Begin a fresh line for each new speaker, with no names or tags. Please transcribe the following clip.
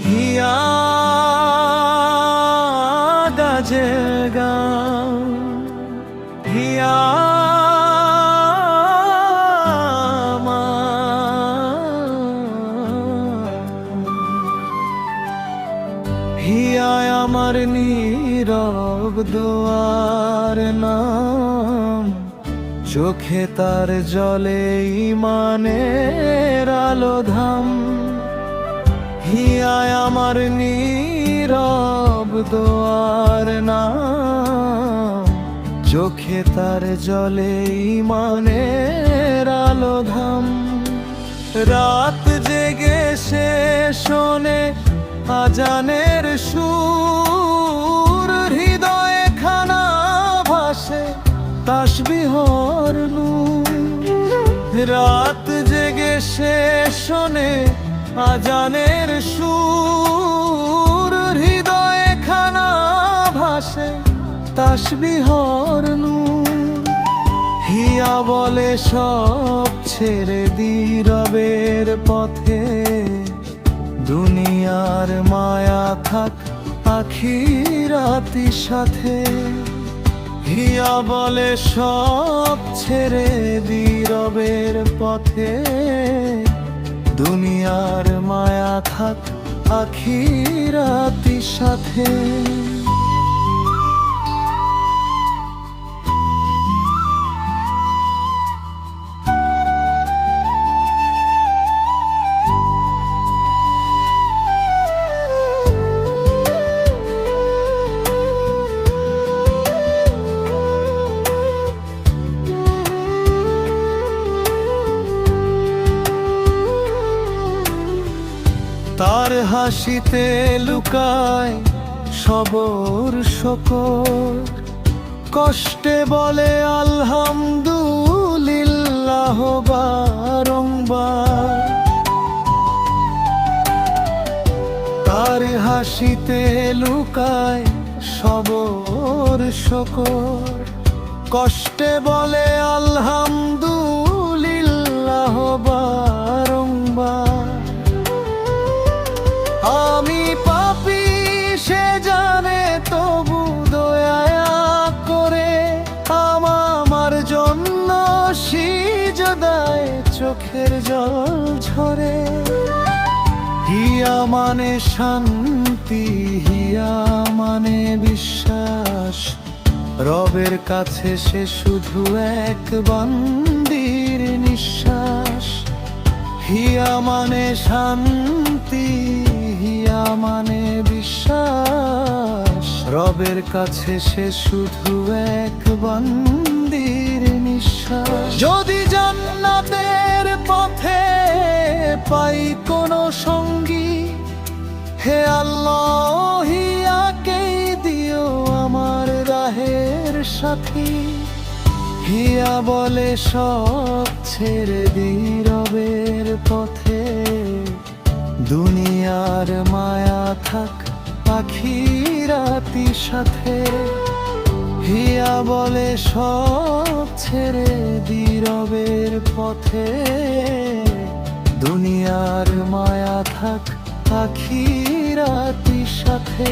হিয়া দাজেগাঁও হিয়া হিয়ায় আমার নীরব দোয়ার নাম, চোখে তার জলে ইমানের আলো ধাম। হিয়ায় আমার নীরব দোয়ার নাম, চোখে তার জলে ইমানের আলো ধাম। রাত জেগে সে শোনে আজানের সুর, হৃদয়ে খানা ভাসে তাসবিহর নূর। রাত জেগে সে শোনে আজানের সুর, হৃদয়ে খানা ভাসে তাসবিহর নূর। হিয়া বলে সব ছেড়ে দি রবের পথে, দুনিয়ার মায়া থাক আখিরাতি সাথে। হিয়া বলে সব ছেড়ে দি রবের পথে, দুনিয়ার মায়া থাক আখিরাতি সাথে। তার হাসিতে লুকায় সবর শকর, কষ্টে বলে আলহামদুলিল্লাহ বারংবার। তার হাসিতে লুকায় সবর শকর, কষ্টে বলে আলহামদুলিল্লাহ বারংবার। আমি পাপী সে জানে, তবু দয়া করে আমার জন্য সিজদায় চোখের জল ঝরে। হিয়া মানে শান্তি, হিয়া মানে বিশ্বাস, রবের কাছে সে শুধু এক বান্দির নিঃশ্বাস। হিয়া মানে শান্তি, হিয়া মানে বিশ্বাস, রবের কাছে সে শুধু এক বান্দির নিঃশ্বাস। যদি জান্নাতের পথে পাই কোনো সঙ্গী, হে আল্লাহ হিয়াকেই দিও আমার রাহের সাথী। হিয়া বলে সব ছেড়ে দি রবের পথে, দুনিয়ার মায়া থাক আখিরাতি সাথে। হিয়া বলে সব ছেড়ে দি রবের পথে, দুনিয়ার মায়া থাক আখিরাতি সাথে।